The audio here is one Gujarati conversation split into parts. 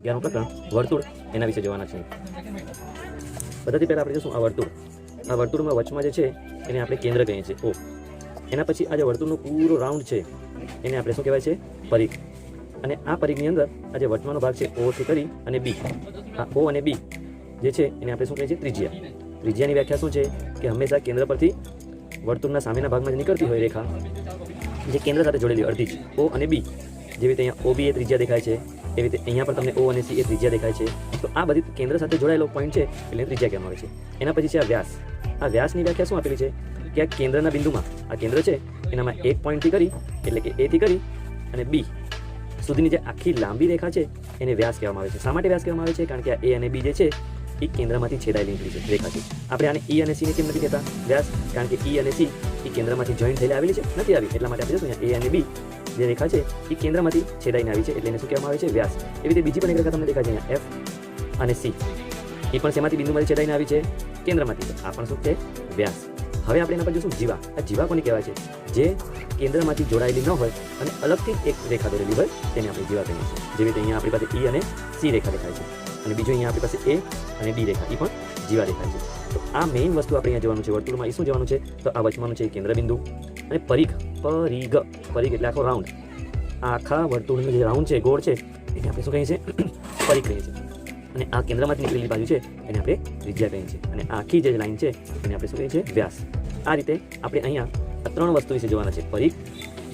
11મું પ્રકરણ વર્તુળ એના વિશે જોવાના છે. બધાથી પહેલાં આપણે જોશું આ વર્તુળમાં વચમાં જે છે એને આપણે કેન્દ્ર કહીએ છીએ ઓ. એના પછી આ જે વર્તુળનો પૂરો રાઉન્ડ છે એને આપણે શું કહેવાય છે? પરિઘ. અને આ પરિઘની અંદર આ જે વચમાંનો ભાગ છે ઓ થી કરી અને બી, આ ઓ અને બી જે છે એને આપણે શું કહીએ છીએ? ત્રિજ્યા. ત્રિજ્યાની વ્યાખ્યા શું છે કે હંમેશા કેન્દ્ર પરથી વર્તુળના સામેના ભાગમાં જે નીકળતી હોય રેખા જે કેન્દ્ર સાથે જોડેલી અડધી જ ઓ અને બી, જેવી રીતે અહીંયા ઓ બી એ ત્રિજ્યા દેખાય છે, એવી રીતે અહીંયા પણ તમને ઓ અને સી એ ત્રિજ્યા દેખાય છે. તો આ બધી કેન્દ્ર સાથે જોડાયેલો પોઈન્ટ છે એટલે ત્રિજ્યા કહેવામાં આવે છે. એના પછી છે આ વ્યાસ. આ વ્યાસની વ્યાખ્યા શું આપેલી છે કે આ કેન્દ્રના બિંદુમાં આ કેન્દ્ર છે એનામાં એક પોઈન્ટથી કરી એટલે કે એથી કરી અને બી સુધીની જે આખી લાંબી રેખા છે એને વ્યાસ કહેવામાં આવે છે. શા માટે વ્યાસ કહેવામાં આવે છે? કારણ કે આ એ અને બી જે છે એ કેન્દ્રમાંથી છેદાયેલી નીકળી છે રેખા છે. આપણે આને ઈ અને સીને કેમ નથી કહેતા વ્યાસ? કારણ કે ઈ અને સી એ કેન્દ્રમાંથી જોઈન્ટ થઈને આવેલી છે, નથી આવી. એટલા માટે આપણે જોશું અહીંયા એ અને બી જે રેખા છે એ કેન્દ્રમાંથી છેદાઈને આવી છે એટલે એને શું કહેવામાં આવે છે? વ્યાસ. એવી રીતે બીજી પણ એક રેખા તમને દેખાય છે અહીંયા એફ અને સી, એ પણ શેમાંથી બિંદુમાંથી છેદાઈને આવી છે? કેન્દ્રમાંથી. આ પણ શું છે? વ્યાસ. હવે આપણે એના પર જોશું જીવા. આ જીવા કોને કહેવાય છે? જે કેન્દ્રમાંથી જોડાયેલી ન હોય અને અલગથી એક રેખા દોરેલી હોય તેને આપણે જીવા કહીએ છીએ. જેવી રીતે અહીંયા આપણી પાસે ઈ અને સી રેખા દેખાય છે અને બીજું અહીંયા આપણી પાસે એ અને ડી રેખા, એ પણ જીવા દેખાય છે. તો આ મેઇન વસ્તુ આપણે અહીંયા જોવાનું છે વર્તુળમાં. એ શું જોવાનું છે? તો આ વચમાંનું છે કેન્દ્ર બિંદુ અને પરિઘ. પરિઘ એટલે આખો રાઉન્ડ. આ આખા વર્તુળનો જે રાઉન્ડ છે, ગોળ છે, એને આપણે શું કહીએ છીએ? પરિઘ કહીએ છીએ. અને આ કેન્દ્રમાંથી નીકળેલી બાજુ છે એને આપણે ત્રિજ્યા કહીએ છીએ. અને આખી જે લાઈન છે એને આપણે શું કહીએ છીએ? વ્યાસ. આ રીતે આપણે અહીંયા આ ત્રણ વસ્તુ વિશે જોવાના છે: પરિઘ,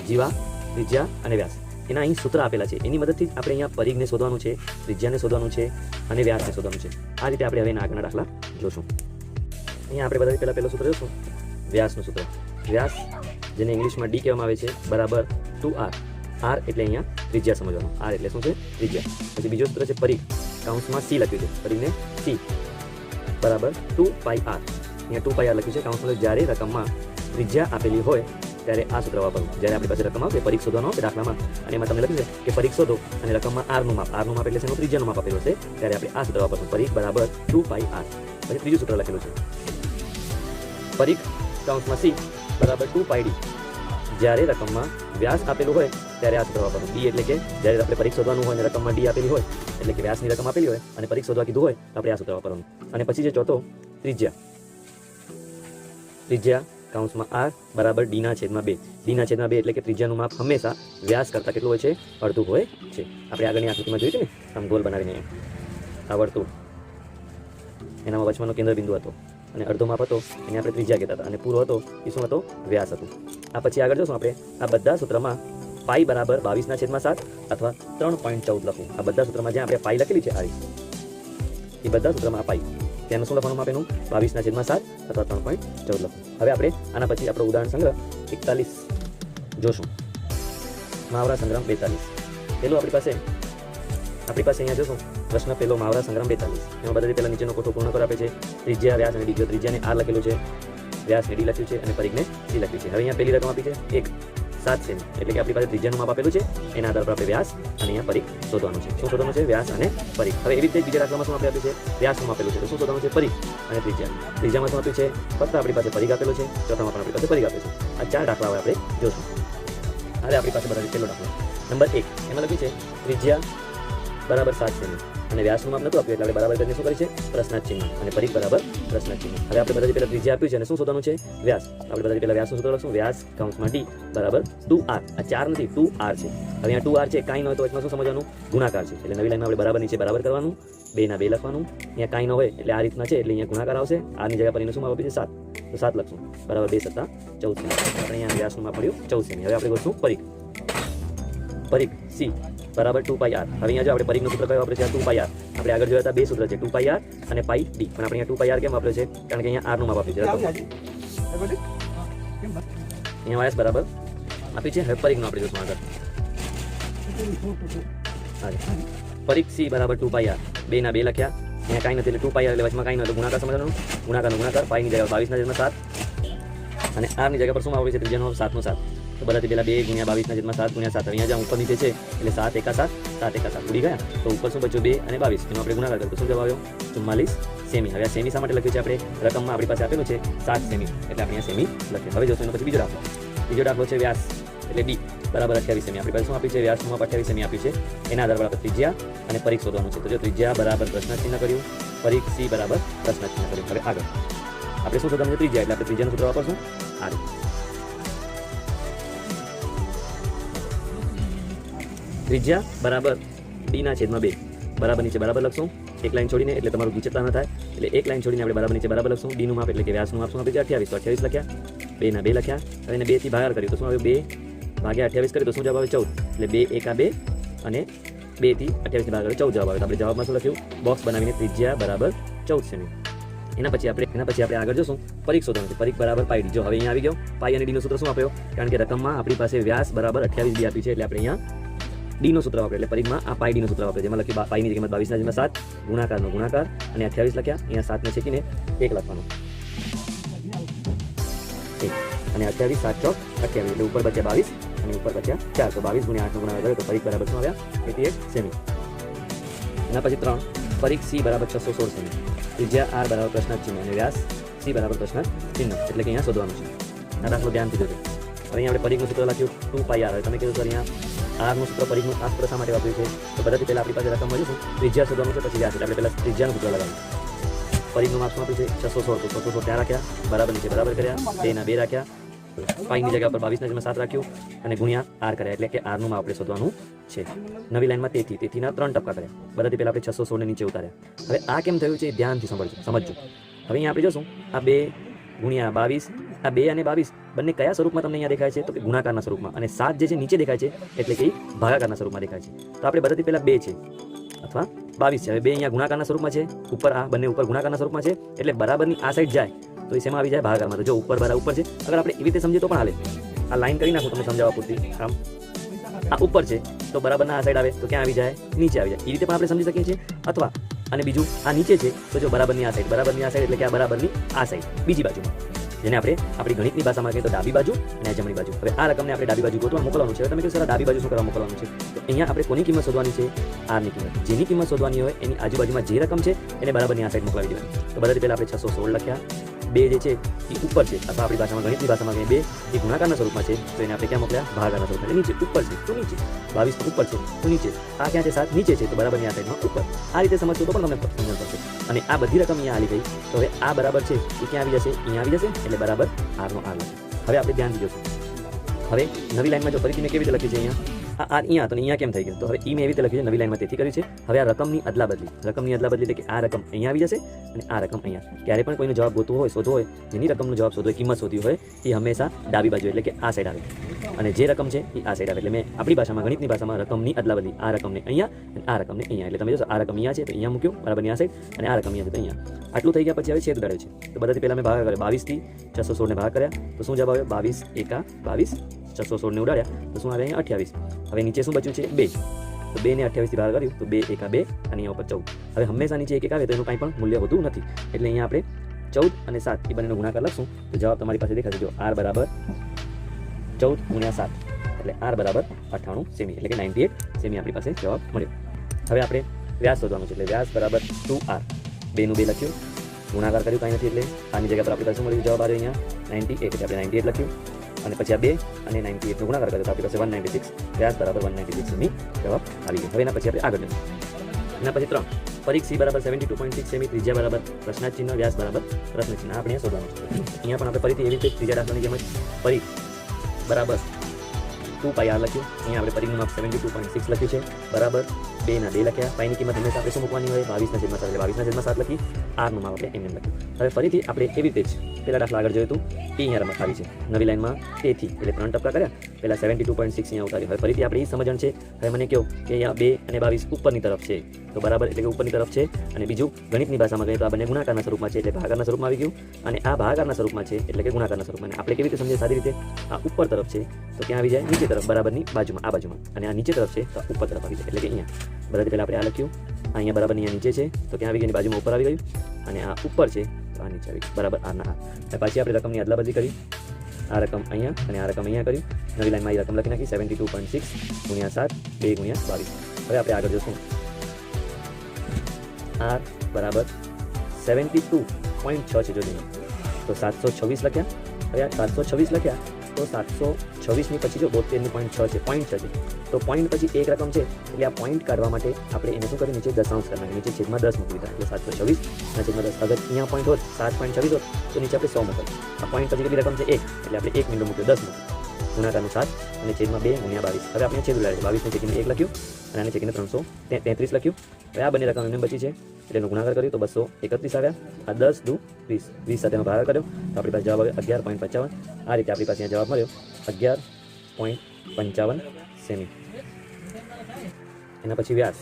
જીવા, ત્રિજ્યા અને વ્યાસ. એના અહીં સૂત્ર આપેલા છે. એની મદદથી આપણે અહીંયા પરિઘને શોધવાનું છે, ત્રિજ્યાને શોધવાનું છે અને વ્યાસને શોધવાનું છે. આ રીતે આપણે હવે એના આગળના દાખલા જોશું. અહીંયા આપણે બધાથી પહેલાં સૂત્ર જોશું વ્યાસનું સૂત્ર. વ્યાસ, જેને ઇંગ્લિશમાં ડી કહેવામાં આવે છે, બરાબર 2r. r એટલે અહીંયા ત્રિજ્યા સમજવાનું. r એટલે શું છે? ત્રિજ્યા. પછી બીજો સૂત્ર છે પરિઘ, કાઉન્સમાં સી લખ્યું છે, પરિઘને સી બરાબર 2πr. અહીંયા 2πr લખ્યું છે કાઉન્સમાં. જ્યારે રકમમાં ત્રિજ્યા આપેલી હોય ત્યારે આ સૂત્ર વાપરવું. જ્યારે આપણી પાસે રકમ આવશે પરિઘ શોધવાનો આવશે દાખલામાં અને એમાં તમને લખ્યું છે કે પરિઘ શોધો અને રકમમાં r નું માપ એટલે શેનું? ત્રિજ્યાનું માપ આપેલું હશે, ત્યારે આપણે આ સૂત્ર વાપરવું. પરિઘ બરાબર 2πr. પછી ત્રીજું સૂત્ર લખેલું છે પરિઘ કાઉન્સમાં સી બરાબર 2πd. જ્યારે રકમમાં વ્યાસ આપેલું હોય ત્યારે આ સૂત્ર વાપરવું. ડી એટલે કે જ્યારે આપણે પરિઘ શોધવાનું હોય અને રકમમાં ડી આપેલી હોય એટલે કે વ્યાસની રકમ આપેલી હોય અને પરિઘ શોધવા કીધું હોય તો આપણે આ સૂત્ર વાપરવાનું. અને પછી જે ચોથો ત્રિજ્યા કાઉન્સમાં r બરાબર ડીના છેદમાં 2. ડીના છેદમાં 2 એટલે કે ત્રિજ્યાનું માપ હંમેશા વ્યાસ કરતાં કેટલું હોય છે? અડધું હોય છે. આપણે આગળની આકૃતિમાં જોયું છે ને, આમ ગોલ બનાવીને આ વર્તુળ, એનામાં વચમાંનો કેન્દ્ર બિંદુ હતો અને અડધો માપ હતો એને આપણે ત્રિજ્યા કહેતા હતા અને પૂરો હતો એ શું હતો? વ્યાસ હતું. આ પછી આગળ જોશું આપણે આ બધા સૂત્રમાં પાઈ બરાબર 22/7 અથવા 3.14 લખવું. આ બધા સૂત્રમાં જ્યાં આપણે પાઈ લખેલી છે આ રીતે, એ બધા સૂત્રમાં આ પાઈ ત્યાંનું શું લખવાનું આપેલું? 22/7 અથવા 3.14 લખવું. હવે આપણે આના પછી આપણો ઉદાહરણ સંગ્રહ 41 જોશું. મહાવરા સંગ્રામ 42. પેલું આપણી પાસે અહીંયા જોશું પ્રશ્ન પેલો, મહાવરા સંગ્રામ 42. એમાં બધાથી પહેલાં નીચેનો કોઠો પૂર્ણ કરાપે છે. ત્રિજ્યા, વ્યાસ અને ડી. ત્રિજ્યાને r લખેલું છે, વ્યાસને ડી લખ્યું છે અને પરિઘને સી લખ્યું છે. હવે અહીંયા પહેલી રકમ આપી છે 1.7 સેમી, એટલે કે આપણી પાસે ત્રિજ્યાનું માપ આપેલું છે. એના આધાર પર આપણે વ્યાસ અને અહીંયા પરિઘ શોધવાનું છે. શું શોધવાનું છે? વ્યાસ અને પરિઘ. હવે એવી રીતે બીજા દાખલામાં શું આપણે આપ્યું છે? વ્યાસનું આપેલું છે, તો શું શોધવાનું છે? પરિઘ અને ત્રિજ્યા. ત્રિજ્યામાં શું આપ્યું છે? ફક્ત આપણી પાસે પરિઘ આપેલો છે. ચોથામાં પણ આપણી પાસે પરિઘ આપેલું છે. આ 4 દાખલા હવે આપણે જોશું. હવે આપણી પાસે બધાથી પહેલો દાખલો નંબર 1. એમાં લખ્યું છે ત્રિજ્યા બરાબર 7 સેમી અને વ્યાસનું માપ નતું આપ્યું એટલે આપણે બરાબર કરીને શું કરી છે? પ્રશ્નાર્થ ચિહ્ન અને પરિઘ બરાબર પ્રશ્નાર્થ ચિહ્ન. હવે આપણે બધાથી પહેલા ત્રિજ્યા આપ્યું છે અને શું શોધવાનું છે? વ્યાસ. આપણે બધાથી પહેલા વ્યાસનું સૂત્ર લખશું. વ્યાસ કાઉન્સમાં ડી બરાબર 2r. આ 4 નથી, 2r છે. હવે અહીંયા 2r છે, કાંઈ ન હોય તો વચમાં શું સમજવાનું? ગુણાકાર છે. એટલે નવી લાઈનમાં આપણે બરાબર નીચે બરાબર કરવાનું, 2 ના 2 લખવાનું. અહીંયા કાંઈ ન હોય એટલે આ રીતના છે એટલે અહીંયા ગુણાકાર આવશે. આની જગ્યા પર એનું શું માપ આપ્યું છે? 7. તો 7 લખશું બરાબર 2 × 7 = 14 સેમી. આપણે અહીંયા વ્યાસનું માપ મળ્યું 14 સેમી. હવે આપણે ગોઠશું પરિઘ. પરિઘ સી બરાબર 2πr. હવે અહીંયા જો આપણે પરિઘનું સૂત્ર કયું વાપરે છે? 2πr. આપણે આગળ જોયા હતા 2 સૂત્ર છે, 2πr અને πd. પણ આપણે અહીંયા 2πr કેમ વાપરે છે? કારણ કે અહીંયા r નું માપ આપ્યું છે. અહીંયા વ્યાસ બરાબર આપ્યું છે. હવે પરિઘનું આપણે જોશું આગળ. પરિઘ સી બરાબર 2πr. 2 ના 2 લખ્યા. અહીંયા કાંઈ નથી એટલે 2πr એટલે વચમાં કાંઈ નથી, ગુણાકાર સમજવાનું. ગુણાકારનો ગુણાકાર, પાઈની જગ્યાએ 22/7 અને r ની જગ્યા પર શું આવે છે? ત્રિજ્યાનો 7 નો 7. તો બધાથી પહેલાં 2 × 22/7 × 7. અહીંયા જ્યાં ઉપર નીચે છે એટલે 7 × 7 ઉડી ગયા. તો ઉપર શું બચ્યું? 2 અને 22. એનો આપણે ગુણાકાર કર્યો તો શું જવાબ આવ્યો? 44 સેમી. હવે આ સેમી શા માટે લખ્યું છે? આપણે રકમમાં આપણી પાસે આપેલું છે 7 સેમી એટલે આપણે અહીંયા સેમી લખ્યું. હવે જોશું એનો પછી બીજો દાખલો છે વ્યાસ એટલે ડી બરાબર 28 સેમી આપણી પાસે શું આપ્યું છે? વ્યાસનું માપ 28 સેમી આપ્યું છે. એના આધાર પર આપણે ત્રિજ્યા અને પરિઘ શોધવાનું છે. તો જો ત્રિજ્યા બરાબર પ્રશ્ન ચિહ્ન કર્યું, પરિઘ C બરાબર પ્રશ્ન ચિહ્ન કર્યું. હવે આગળ આપણે શું શોધવાનું છે? ત્રિજ્યા. એટલે આપણે ત્રિજ્યાનું સૂત્ર વાપરશું આ રીતે. ત્રિજ્યા બરાબર D/2 બરાબર નીચે બરાબર લખશું એક લાઈન છોડીને, એટલે તમારું વિચિત્ર ન થાય. એટલે એક લાઈન છોડીને આપણે બરાબર નીચે બરાબર લખશું. D નું માપ એટલે કે વ્યાસનું માપ શું આપ્યું છે? 28. તો 28 લખ્યા, 2 લખ્યા. હવે એને 2 થી ભાગાકાર કર્યું તો શું આવ્યું? 2 ભાગ્યા 28 કર્યું તો શું જવાબ આવે? 14. એટલે 2 એકા 2 અને 2 થી 28 થી ભાગાકાર 14 જવાબ આવે. તો આપણે જવાબમાં શું લખ્યું? બોક્સ બનાવીને ત્રિજ્યા બરાબર 14 સેમી. એના પછી આપણે આગળ જોશું પરિઘ શોધવાનું છે. પરિઘ બરાબર પાઈ ડી. જો હવે અહીંયા આવી ગયો પાઈ અને ડી નો સૂત્ર શું આપ્યો? કારણ કે રકમમાં આપણી પાસે વ્યાસ બરાબર 28 ડી આપ્યું છે, એટલે આપણે અહીંયા ડી નો સૂત્ર વાપરે. એટલે પરિઘમાં આ પાઈ ડી નું સૂત્ર વાપરે, જેમાં લખ્યું પાઈની કિંમત 22/7 ગુણાકારનો ગુણાકાર અને 28 લખ્યા. અહીંયા 7 ને છેકીને 1 લખવાનું અને 28 7 ચોક 28 એટલે ઉપર બચ્યા 22 અને ઉપર બચ્યા 4. તો 22 × 8 નો ગુણાકાર કર્યો તો પરિઘ બરાબર શું આવ્યા? 88 સેમી. એના પછી 3 પરિઘ C બરાબર 616 સેમી. ત્રિજ્યા R બરાબર પ્રશ્નાર્થ ચિહ્ન અને વ્યાસ C બરાબર પ્રશ્નાર્થ ચિહ્ન, એટલે કે અહીંયા શોધવાનું છે. આ દાખલો ધ્યાનથી જોજો. હવે અહીંયા આપણે પરિઘનું સૂત્ર લખ્યું 2πr. હવે તમે કીધું સર અહીંયા R નું સૂત્ર પરિઘનું આ સૂત્ર શા માટે વાપર્યું છે? તો બધાથી પહેલા આપણી પાસે રકમ મળ્યું ત્રિજ્યા શોધવાનું છે, પછી વ્યાસ. એટલે આપણે પહેલા ત્રિજ્યાનું સૂત્ર લગાવ્યું. પરિઘનું માપ શું આપ્યું છે? 616. તો 616 ત્યાં રાખ્યા, બરાબર નીચે બરાબર કર્યા, 2 ના 2 રાખ્યા, પાઈની જગ્યા પર 22/7 રાખ્યું અને ગુણ્યા R કર્યા. એટલે કે R નું માપ આપણે શોધવાનું છે. નવી લાઈનમાં તેથીના 3 ટપકા કર્યા. બધાથી પહેલા આપણે 616 ને નીચે ઉતાર્યા. હવે આ કેમ થયું છે ધ્યાનથી સમજજો. હવે અહીંયા આપણે જોશું આ 2 ગુણ્યા 22, આ 2 અને 22 બંને કયા સ્વરૂપમાં તમને અહીંયા દેખાય છે? તો કે ગુણાકારના સ્વરૂપમાં. અને 7 જે છે નીચે દેખાય છે એટલે કે ભાગાકારના સ્વરૂપમાં દેખાય છે. તો આપણે બધાથી પહેલા 2 છે અથવા 22 છે. હવે 2 અહીંયા ગુણાકારના સ્વરૂપમાં છે, ઉપર આ બંને ઉપર ગુણાકારના સ્વરૂપમાં છે, એટલે બરાબરની આ સાઈડ જાય તો એ શેમાં આવી જાય? ભાગાકારમાં. તો જો ઉપર બરાબર ઉપર છે, અગર આપણે એવી રીતે સમજીએ તો પણ હાલે. આ લાઈન કરી નાખું તમને સમજાવવા પૂરતી. આમ આ ઉપર છે તો બરાબરના આ સાઈડ આવે તો ક્યાં આવી જાય? નીચે આવી જાય. એ રીતે પણ આપણે સમજી શકીએ છીએ. અથવા અને બીજું આ નીચે છે તો જો બરાબરની આ સાઈડ એટલે કે આ બરાબરની આ સાઈડ બીજી બાજુમાં, જેને આપણે આપણી ગણિતની ભાષામાં કહીએ તો ડાબી બાજુ અને જમણી બાજુ. હવે આ રકમને આપણે ડાબી બાજુ ગોતવા મોકલવાનું છે. હવે તમે કહો સર ડાબી બાજુ શું કરવા મોકલવાનું છે? તો અહીંયા આપણે કોની કિંમત શોધવાની છે? R ની કિંમત. જેની કિંમત શોધવાની હોય એની આજુબાજુમાં જે રકમ છે એને બરાબરની આ સાઈડ મોકલાવી દેવાની. તો બધાથી પહેલા આપણે 616 લખ્યા. 2 જે છે એ ઉપર છે, અથવા આપણી ભાષામાં ગણિતની ભાષામાં કહીએ 2 એ ગુણાકારના સ્વરૂપમાં છે, તો એને આપણે ક્યાં મોકલ્યા? ભાગાકારના સ્વરૂપમાં. એટલે નીચે ઉપર છે તો નીચે, 22 તો ઉપર છે તો નીચે, આ ક્યાં છે? 7 નીચે છે તો બરાબરની આ સાઈડમાં ઉપર. આ રીતે સમજશો તો પણ તમને સમજણ પડશે. અને આ બધી રકમ અહીંયા આવી ગઈ. તો હવે આ બરાબર છે એ ક્યાં આવી જશે? અહીંયા આવી જશે, એટલે બરાબર R નો R લખે. હવે આપણે ધ્યાનથી જોશું. હવે નવી લાઈનમાં જો ફરીથી મેં કેવી રીતે લખી છે અહીંયા આ અહીંયા, તો અહીંયા કેમ થઈ ગયું? તો હવે મેં એવી રીતે લખ્યું છે, નવી લાઈનમાં તેથી કર્યું છે. હવે આ રકમની અદલા બદલી એટલે કે આ રકમ અહીંયા આવી જશે અને આ રકમ અહીંયા. ક્યારે પણ કોઈનો જવાબ ગોતવો હોય, શોધવો હોય, જેની રકમનો જવાબ શોધવો હોય, કિંમત શોધવી હોય, એ હંમેશા ડાબી બાજુ એટલે કે આ સાઈડ આવે, અને જે રકમ છે એ આ સાઈડ આવે. એટલે મેં આપણી ભાષામાં ગણિતની ભાષામાં રકમની અદલા બદલી, આ રકમને અહીંયા અને આ રકમને અહીંયા. એટલે તમે જોશો આ રકમ અહીંયા છે તો અહીંયા મૂક્યું બરાબરની આ સાઈડ, અને આ રકમ અહીંયા છે તો અહીંયા. આટલું થઈ ગયા પછી હવે છેદ ઉડાડ્યો છે. તો બધાથી પહેલા મેં ભાગ કર્યો 22 થી 616 ને ભાગ કર્યા તો શું જવાબ આવ્યો? 22 એકા 22, 616 ને ઉડાડ્યા તો શું આવે? અહીંયા 28. હવે નીચે શું બચ્યું છે? 2. તો 2 ને 28 થી ભાગ કર્યું તો 2 એકા 2 અને અહીંયા ઉપર 14. હવે હંમેશા નીચે 1 આવે તો એનું કાંઈ પણ મૂલ્ય હોતું નથી. એટલે અહીંયા આપણે 14 અને 7 એ બંનેનો ગુણાકાર લખશું તો જવાબ તમારી પાસે દેખાશે. જો R બરાબર 14 × 7 એટલે R બરાબર 98 સેમી, એટલે કે 98 સેમી આપણી પાસે જવાબ મળ્યો. હવે આપણે વ્યાસ શોધવાનું છે. એટલે વ્યાસ બરાબર 2R. 2 નું 2 લખ્યું, ગુણાકાર કર્યું કાંઈ નથી, એટલે આની જગ્યા પર આપણી પાસે મળ્યું જવાબ આવ્યો અહીંયા 98. એટલે આપણે 98 લખ્યું અને પછી આ 2 અને 98 નો ગુણાકાર કર્યો તો આપણી પાસે 196. વ્યાસ બરાબર 196 સેમી જવાબ આવી ગયો. હવે એના પછી આપણે આગળ જઈશું. એના પછી 3 પરિઘ C બરાબર 72.6 સેમી, ત્રિજ્યા બરાબર પ્રશ્નાર્થ ચિહ્ન, વ્યાસ બરાબર પ્રશ્ન ચિહ્ન. આપણે શોધવાનું છે. અહીંયા પણ આપણે ફરીથી એવી રીતે ત્રીજા દાખલાની જેમ જ પરિઘ બરાબર 2πr લખ્યું. અહીંયા આપણે પરિઘનું માપ 72.6 લખ્યું છે, બરાબર 2 ના 2 લખ્યા. પાઈની કિંમત હંમેશા આપણે શું મૂકવાની હોય? 22/7 એટલે 22/7 લખી. R નું માપ આપણે એમ લખ્યું. હવે ફરીથી આપણે એવી રીતે જ પહેલા દાખલા આગળ જોયું હતું એ અહીંયા રમત આવી છે. નવી લાઈનમાં તેથી એટલે 3 ટપકા કર્યા, પહેલા 72.6 અહીંયા ઉતાર્યું. હવે ફરીથી આપણે એ સમજણ છે. હવે મને કહો કે અહીંયા 2 અને 22 ઉપરની તરફ છે તો બરાબર એટલે કે ઉપરની તરફ છે, અને બીજું ગણિતની ભાષામાં કહીએ તો આ બંને ગુણાકારના સ્વરૂપમાં છે એટલે ભાગાકારના સ્વરૂપમાં આવી ગયું, અને આ ભાગાકારના સ્વરૂપમાં છે એટલે કે ગુણાકારના સ્વરૂપમાં. આપણે કેવી રીતે સમજીએ? સારી રીતે. આ ઉપર તરફ છે તો ક્યાં આવી જાય? નીચે તરફ, બરાબરની બાજુમાં, આ બાજુમાં. અને આ નીચે તરફ છે તો ઉપર તરફ આવી જાય એટલે કે અહીંયા. બરાબર પહેલા આપણે આ લખ્યું, અહીંયા બરાબર અહીંયા નીચે છે તો ક્યાં આવી ગઈ? બાજુમાં ઉપર આવી ગયું, અને આ ઉપર છે તો આ નીચે આવી ગયું, બરાબર R ના R. પછી આપણે રકમની અદલા બદલી કરી. આ રકમ અહીંયા અને આ રકમ અહીંયા કર્યું. નવી લાઈનમાં એ રકમ લખી નાખી 72.6 × 7 2 × 22. હવે આપણે આગળ જોશું. R બરાબર 72.6 છે, જોજો તો 726 લખ્યા. હવે આ 726 લખ્યા તો 26ની પછી જો 72.6 છે, 0.6 છે, તો પોઈન્ટ પછી એક રકમ છે એટલે આ પોઈન્ટ કાઢવા માટે આપણે એને શું કરીએ, નીચે દશાંશ કરવાના, નીચે છેદમાં 10 મૂકી દીધા એટલે 726 અને છેદમાં 10. અગર અહીંયા પોઈન્ટ હોત 7.26 હોત તો નીચે આપણે 100 મૂકીએ. આ પોઈન્ટ પછી કેટલી રકમ છે 1 એટલે આપણે 1 મીંડો મૂક્યો, 10 મૂક્યો, ગુણાકારનું 7 અને છેદમાં 2 ગુણ્યા 22. હવે આપણે છેદ ઉડાડ્યો, 22ને ચેકીને 1 લખ્યું અને આને ચેકીને 333 લખ્યું. હવે આ બંને રકમ એમને બચી છે એટલે એનો ગુણાકાર કર્યો તો 231 આવ્યા. આ 10 દુ 20, 20 સાથેનો ભાગાકાર કર્યો તો આપણી પાસે જવાબ આવે 11.55. આ રીતે આપણી પાસે જવાબ મળ્યો 11.55 સેમી. એના પછી વ્યાસ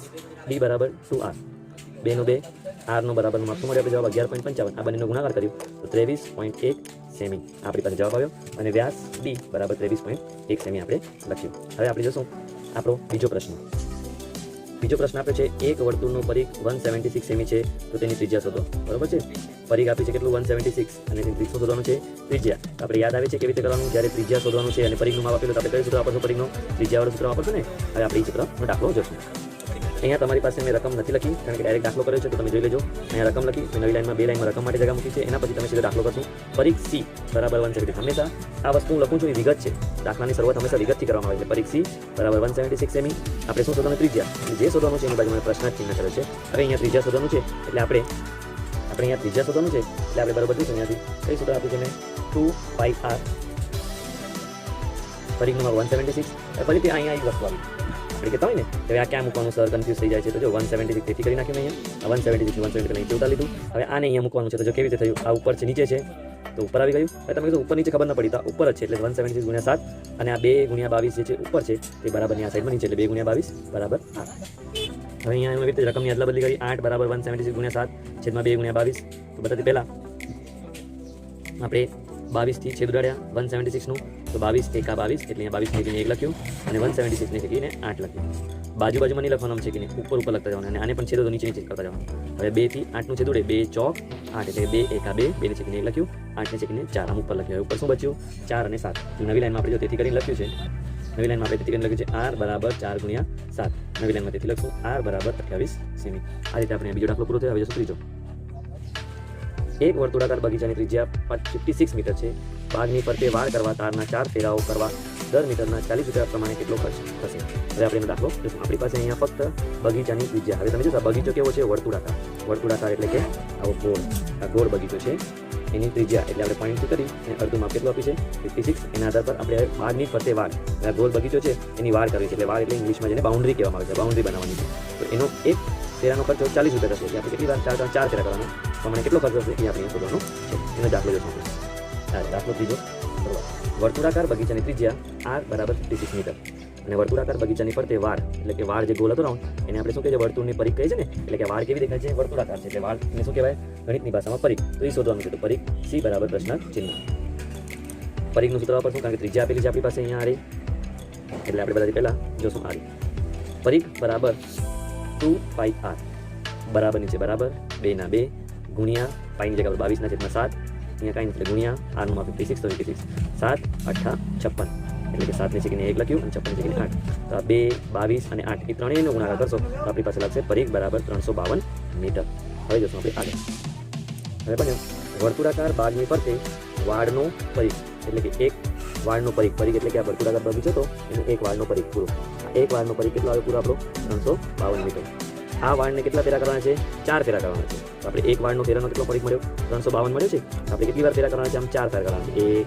ડી બરાબર 2r, 2 નો 2 r નો બરાબરનો માપ મળ્યો, આપણે જવાબ 11.55. આ બંનેનો ગુણાકાર કર્યો તો 23.1 સેમી આપણી પાસે જવાબ આવ્યો અને વ્યાસ ડી બરાબર 23.1 સેમી આપણે લખ્યું. હવે આપણે જોશું આપણો બીજો પ્રશ્ન. બીજો પ્રશ્ન આપ્યો છે એક વર્તુળનું પરિઘ 176 સેમી છે તો તેની ત્રિજ્યા શોધો. બરોબર છે, પરિઘ આપ્યું છે કેટલું 176 અને તેની ત્રિજ્યા શોધવાનું છે ત્રિજ્યા. આપણે યાદ આવે છે કેવી રીતે કરવાનું, જ્યારે ત્રિજ્યા શોધવાનું છે અને પરિઘનું માપ આપેલું તો આપણે કયું સૂત્ર વાપરશું, પરિઘનો ત્રિજ્યાવાળું સૂત્ર વાપરશું ને. હવે આપણે એ સૂત્રનો દાખલો જોશું. અહીંયા તમારી પાસે મેં રકમ નથી લખી કારણ કે ડાયરેક્ટ દાખલો કર્યો છે તો તમે જોઈ લેજો. અહીંયા રકમ લખી, નવી લાઈનમાં 2 લાઈનમાં રકમ માટે જગ્યા મૂકી છે. એના પછી તમે સીધો દાખલો કરશો. પરિઘ C બરાબર 176. હંમેશા આ વસ્તુ હું લખું છું એ વિગત છે, દાખલાની શરૂઆત હંમેશા વિગતથી કરવામાં આવે છે. પરિઘ C બરાબર 176 સેમી. આપણે શું શોધવાનું, ત્રિજ્યા. જે શોધવાનું છે એની બાજુ મને પ્રશ્ન ચિહ્ન કર્યો છે. હવે અહીંયા ત્રિજ્યા શોધવાનું છે એટલે આપણે અહીંયા ત્રિજ્યા શોધવાનું છે એટલે આપણે બરાબર જોઈશું અહીંયાથી કઈ સૂત્ર આપ્યું છે મેં 2πr. પરિઘનું માપ 176. ફરીથી અહીંયા એક વસ્તુ આવી આપણે કહેતા હોય ને હવે આ ક્યાં મૂકવાનું સર કન્ફ્યુઝ થઈ જાય છે. તો જો 176 તેથી કરી નાખ્યું અહીંયા, 176 176 ઉતારી લીધું. હવે આને અહીંયા મૂકવાનું છે તો જો કેવી રીતે થયું, આ ઉપર છે નીચે છે તો ઉપર આવી ગયું. હવે તમે કીધું ઉપર નીચે ખબર ન પડી તો ઉપર જ છે એટલે 176 ગુણ્યા 7 અને આ 2 ગુણ્યા 22 જે છે ઉપર છે તે બરાબરની આ સાઈડમાં નીચે એટલે 2 ગુણ્યા 22 બરાબર 8. હવે અહીંયા એવી રીતે રકમની અદલા બદલી કરી 8 બરાબર 176 ગુણ્યા 7 છેદમાં 2 ગુણ્યા 22. તો બધાથી પહેલાં આપણે 22 થી છેદ ઉડાડ્યા 176 નું તો 22 એકા 22 એટલે અહીંયા 22 ને 1 લખ્યું અને 176 ને ચેકીને 8 લખ્યું. બાજુ બાજુમાં નહીં લખવાનું, ચેકીને ઉપર ઉપર લખતા જવાનું અને આને પણ છેદો તો નીચે નીચે કરતા જવાનું. હવે 2 થી 8 નું છેદ ઉડે 2 ચોક 8 એટલે 2 એકા 2, 2 ને ચેકીને 1 લખ્યું, 8 ને ચેકીને 4 આમ ઉપર લખ્યું. હવે ઉપર શું બચ્યું 4 અને 7. નવી લાઈનમાં આપણે જો તેથી કરીને લખ્યું છે, નવી લાઈનમાં આપણે તેથી કરીને લખ્યું છે r બરાબર 4 ગુણ્યા 7. નવી લાઈનમાં તેથી લખશું r બરાબર 28 સેમી. આ રીતે આપણે બીજો દાખલો પૂરો થયો. હવે જશું ત્રીજો. એક વર્તુળાકાર બગીચાની ત્રિજ્યા 56 મીટર છે. બાગની ફરતે વાળ કરવા તારના 4 ફેરાઓ કરવા દર મીટરના 40 રૂપિયા પ્રમાણે કેટલો ખર્ચ થશે. હવે આપણે એનો દાખલો જોશું. આપણી પાસે અહીંયા ફક્ત બગીચાની ત્રિજ્યા. હવે તમે જોશો બગીચો કેવો છે, વર્તુળાકાર. વર્તુળાકાર એટલે કે આવો ગોળ, આ ગોળ બગીચો છે. એની ત્રિજ્યા એટલે આપણે પોઈન્ટથી કરી અને અડધું માપ કેટલું આપ્યું છે 56. એના આધાર પર આપણે બાગની ફરતે વાળ, આ ગોળ બગીચો છે એની વાળ કરવી છે. એટલે વાળ એટલે ઇંગ્લિશમાં જેને બાઉન્ડ્રી કહેવામાં આવે છે, બાઉન્ડ્રી બનાવવાની છે. તો એનો એક ફેરાનો ખર્ચો 40 રૂપિયા થશે. એટલે આપણે કેટલી વાર 4 ફેરા કરવાનો પ્રમાણે કેટલો ખર્ચ થશે એ આપણે શોધવાનો છે. એનો દાખલો જોશું. દાખલો ત્રીજો. વર્તુળાકાર બગીચાની ત્રિજ્યા r બરાબર 56 મીટર અને વર્તુળાકાર બગીચાની ફરતે વાળ એટલે કે વાળ જે ગોળ હતો રાઉન્ડ એને આપણે શું કહીએ, વર્તુળની પરિઘ કહે છે ને. એટલે કે વાળ કેવી દેખાય છે, વર્તુળાકાર છે એટલે વાળને શું કહેવાય ગણિતની ભાષામાં પરિઘ. તો એ શોધવાનું છે. તો પરિઘ C બરાબર પ્રશ્ન ચિહ્ન. પરિઘનું સૂત્ર વાપરશું કારણ કે ત્રિજ્યા આપેલી છે આપણી પાસે અહીંયા આરી એટલે આપણે બધાથી પહેલાં જોશું આરી. પરિઘ બરાબર 2πr બરાબર નીચે બરાબર 2 ના 2 ગુણ્યા પાઈની જગ્યા 22 ના છેદમાં 7 અહીંયા કાંઈ નથી ગુણ્યા આરનું માપ 56 તો 56 7 8 56 એટલે કે 7 ને ચેકીને 1 લખ્યું અને 56 ને ચેકીને 8. તો આ 2 22 અને 8 એ ત્રણેયનો ગુણાકાર કરશો તો આપણી પાસે લાગશે પરિઘ બરાબર 352 મીટર. હવે જોશું આપણે આગળ. હવે બન્યો વર્તુળાકાર બાગની ફરતે વાળનો પરિઘ એટલે કે એક વાળનો પરિઘ. પરિઘ એટલે કે આ વર્તુળાકાર બગીચો હતો એનો એક વાળનો પરિઘ પૂરો. એક વાળનો પરિઘ કેટલો આવે પૂરો આપણો 352 મીટર. આ વાળને કેટલા ફેરા કરવાના છે, 4 ફેરા કરવાના છે. તો આપણે એક વાળનો ફેરાનો કેટલો પરિઘ મળ્યો 352 મળ્યો છે. આપણે કેટલી વાર ફેરા કરવાના છે, આમ 4 ફેરા કરવાના છે. 1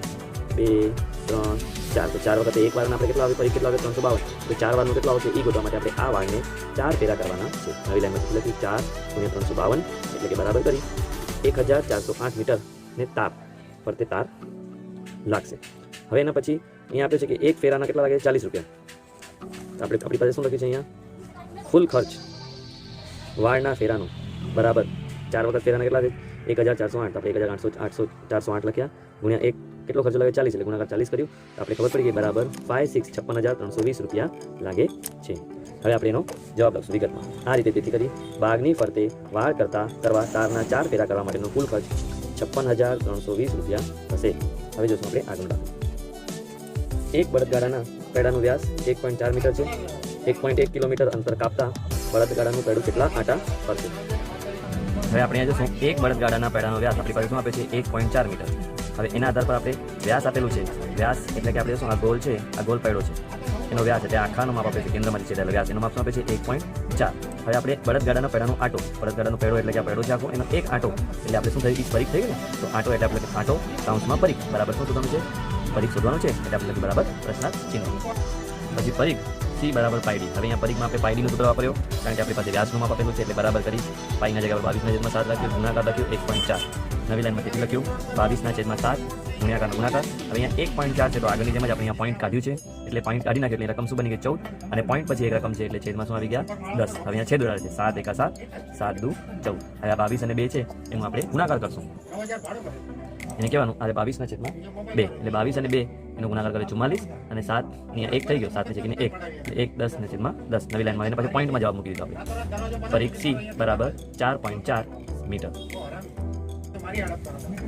2 3 4. તો 4 વખત એક વાળને આપણે કેટલો આવે પરિઘ કેટલો આવે 352. તો 4 વાળનો કેટલો આવશે એ ગોતવા માટે આપણે આ વાળને 4 ફેરા કરવાના છે. નવી લાઈનમાં લખ્યું 4 × 352 એટલે કે બરાબર કરી 1408 મીટર ને તાર ફરતે તાર લાગશે. હવે એના પછી અહીંયા આપ્યું છે કે એક ફેરાના કેટલા લાગે 40 રૂપિયા. આપણે આપણી પાસે શું લખ્યું છે અહીંયા ફૂલ ખર્ચ વાળના ફેરાનો બરાબર 4 વખત ફેરાના કેટલા છે 1408. આપણે 408 લખ્યા ગુણ્યા એક કેટલો ખર્ચો લાગે 40 એટલે ગુણાકાર 40 કર્યું તો આપણે ખબર પડી ગઈ બરાબર 56,56,320 રૂપિયા લાગે છે. હવે આપણે એનો જવાબ લખશું વિગતમાં આ રીતે. તેથી કરી બાગની ફરતે વાળ કરવા તારના 4 ફેરા કરવા માટેનો કુલ ખર્ચ 56,320 રૂપિયા થશે. હવે જોશું આપણે આગળ દાખલો. એક બળદગાડાના પૈડાનો વ્યાસ 1.4 મીટર છે. 1.1 કિલોમીટર અંતર કાપતા બળદગાડાનું પૈડું કેટલા આટા ફરશે. હવે આપણે અહીંયા જોશું એક બળદગાડાના પૈડાનો વ્યાસ આપણી પાસે શું આપે છે 1.4 મીટર. હવે એના આધાર પર આપણે વ્યાસ આપેલું છે, વ્યાસ એટલે કે આપણે શું આ ગોલ છે, આ ગોલ પડ્યો છે, એનો વ્યાસ એટલે આખાનો માપ આપે છે, કેન્દ્રમાંથી છેદાયેલો વ્યાસ, એનો માપ શું આપે છે 1.4. હવે આપણે બળદગાડાના પૈડાનો આંટો, બળદગાડાનો પૈડો એટલે કે આ પૈડો છે આખો, એનો એક આંટો એટલે આપણે શું થયું, એક પરીખ થઈ ગયું ને, તો આંટો એટલે આપણે આંટો કાઉન્સમાં પરીખ બરાબર શું શોધવાનું છે, પરીખ શોધવાનું છે, એટલે આપણે લખ્યું બરાબર પ્રશ્નાર્થ ચિહ્ન. પછી પરીખ સી બરાબર પાયડી. હવે અહીંયા પરીખમાં આપણે પાયડીનું સૂત્ર વાપર્યો, કારણ કે આપણી પાસે વ્યાસનું માપ આપેલું છે, એટલે બરાબર કરી પાઈના જગ્યા પર 22/7 લખ્યું, ગુણાકાર લખ્યું 1.4. નવી લાઈનમાં કેટલું લખ્યું, 22/7 ગુણ્યાકાર ગુણાકાર. હવે અહીંયા 1.4 છે, તો આગળની જેમ જ આપણે અહીંયા પોઈન્ટ કાઢ્યું છે, એટલે પોઈન્ટ કાઢી નાખ્યું એટલે રકમ શું બની ગઈ 14, અને પોઈન્ટ પછી એક રકમ છે એટલે છેદમાં શું આવી ગયા 10. હવે અહીંયા છેદ ઉડાડે છે, 7 × 7 7 × 2 14. હવે આ 22 અને 2 છે એનું આપણે ગુણાકાર કરશું, એને કહેવાનું આ 22/2, એટલે 22 અને 2 એનો ગુણાકાર કરે 44, અને 7 અહીંયા 1 થઈ ગયો, 7 ની જગ્યાએ 1 1 10/10. નવી લાઈનમાં એને પછી પોઈન્ટમાં જવાબ મૂકી દીધો આપણે. પરીખ સી બરાબર 4.4 મીટર.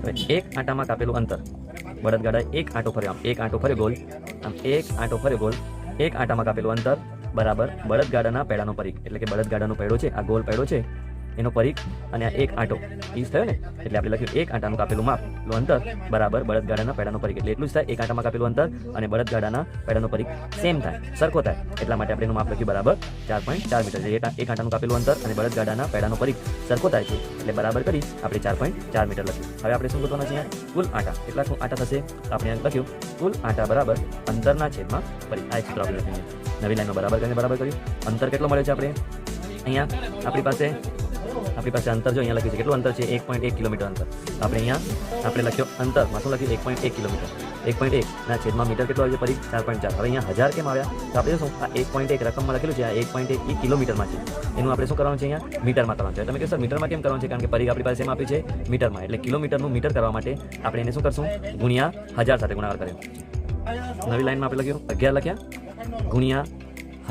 હવે એક આંટામાં કાપેલું અંતર, બળદગાડાએ એક આંટો ફર્યો, આમ એક આંટો ફર્યો ગોલ, આમ એક આંટો ફર્યો ગોલ, એક આંટામાં કાપેલું અંતર બરાબર બળદગાડાના પૈડાનો પરીખ, એટલે કે બળદગાડાનો પૈડો છે, આ ગોલ પૈડો છે એનો પરીખ, અને આ એક આંટો ઈસ થયો ને, એટલે આપણે લખ્યું એક આંટાનું કાપેલું માપ લો અંતર બરાબર બળદગાડાના પૈડાનો પરીખ, એટલે એટલું જ થાય, એક આંટામાં કાપેલું અંતર અને બળદગાડાના પૈડાનો પરીખ સેમ થાય, સરખો થાય, એટલા માટે આપણે એનું માપ લખ્યું બરાબર 4.4 મીટર. એક આંટાનું કાપેલું અંતર અને બળદગાડાના પૈડાનો પરીખ સરખો થાય છે, એટલે બરાબર કરી આપણે 4.4 મીટર લખ્યું. હવે આપણે શું શોધવાના છે, કુલ આંટા, કેટલા આંટા થશે, આપણે લખ્યું કુલ આંટા બરાબર અંતરના છેદમાં પરીખ. આ એક સૂત્ર આપણે લખ્યું, નવી લાઈનમાં બરાબર કરીને બરાબર કર્યું. અંતર કેટલો મળે છે આપણે અહીંયા, આપણી પાસે અંતર જો અહીંયા લખ્યું છે, કેટલું અંતર છે 1.1 કિલોમીટર અંતર. આપણે અહીંયા આપણે લખ્યો અંતરમાં શું લખ્યું 1.1 કિલોમીટર, 1.1 ના છેદમાં મીટર કેટલો આવે છે પરીખ 4.4. હવે અહીંયા 1000 કેમ આવ્યા, તો આપણે શું આ 1.1 રકમમાં લખેલું છે, આ 1.1 કિલોમીટરમાં છે, એનું આપણે શું કરવાનું છે અહીંયા મીટરમાં કરવાનું છે. તમે કહો સર મીટરમાં કેમ કરવાનું છે, કારણ કે પરીખ આપણી પાસે એમ આપી છે મીટરમાં, એટલે કિલોમીટરનું મીટર કરવા માટે આપણે એને શું કરશું, ગુણ્યા 1000 સાથે ગુણાકાર કર્યો. નવી લાઈનમાં આપણે લખ્યું 11 લખ્યા ગુણ્યા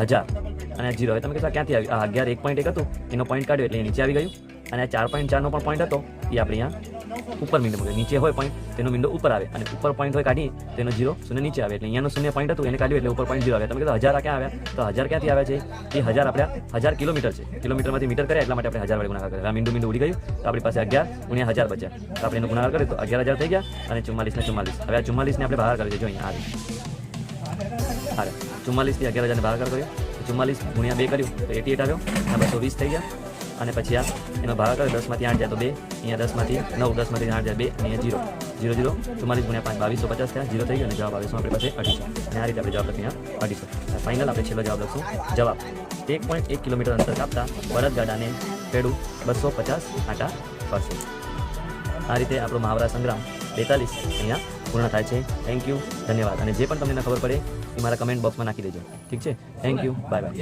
1000 અને 0. હવે તમે કહેતા ક્યાંથી આવ્યું, આ 11 1.1 હતું એનો પોઈન્ટ કાઢ્યો એટલે નીચે આવી ગયું, અને આ 4.4 નો પણ પોઈન્ટ હતો એ આપણે અહીંયા ઉપર મીંડો મૂક્યો, નીચે હોય પોઈન્ટ તેનો મીંડો ઉપર આવે, અને ઉપર પોઈન્ટ હોય કાઢી તેનો 0 શૂન્ય નીચે આવે, એટલે અહીંયાનો શૂન્ય પોઈન્ટ હતું એને કાઢ્યું એટલે ઉપર પોઈન્ટ 0 આવે. તમે કહેતા 1000 ક્યાં આવ્યા, તો 1000 ક્યાંથી આવ્યા છે, એ 1000 આપણે 1000 કિલોમીટર છે, કિલોમીટરમાંથી મીટર કર્યા એટલા માટે આપણે 1000 વડે ગુણાકાર કર્યો. આ મીંડું ઉડી ગયું, તો આપણી પાસે 11 ગુણ્યા 1000 બચ્યા, તો આપણે એનો ગુણાકાર કરીએ તો 11000 થઈ ગયા, અને 44 ને 44. હવે આ 44 ને આપણે ભાગાકાર કરીએ, જો અહીંયા આવે 44 થી 11000 ને ભાગાકાર કર્યો, 44 ગુણ્યા 2 કર્યું તો 88 આવ્યો, આ 220 થઈ ગયા, અને પછી આ એનો ભાગાકાર 10 માંથી 8 જાય તો 2, અહીંયા 10 માંથી 9, 10 માંથી 8 જાય 2, અહીંયા 0 0 44 ગુણ્યા 5 2250 થયા, 0 થઈ ગયો, અને જવાબ આવે શું આપણી પાસે 250. અને આ રીતે આપણે જવાબ લખીએ 250. ફાઇનલ આપણે છેલ્લો જવાબ લખશું, જવાબ 1.1 કિલોમીટર અંતર કાપતા બળદગાડાને પેડું 250 આંટા ફરશે. આ રીતે આપણો મહાવરા સંગ્રામ 42 અહીંયા પૂર્ણ થાય છે. થેન્ક યુ, ધન્યવાદ. અને જે પણ તમને ખબર પડે એ મારા કમેન્ટ બોક્સમાં નાખી દેજો, ઠીક છે. Thank you, bye bye.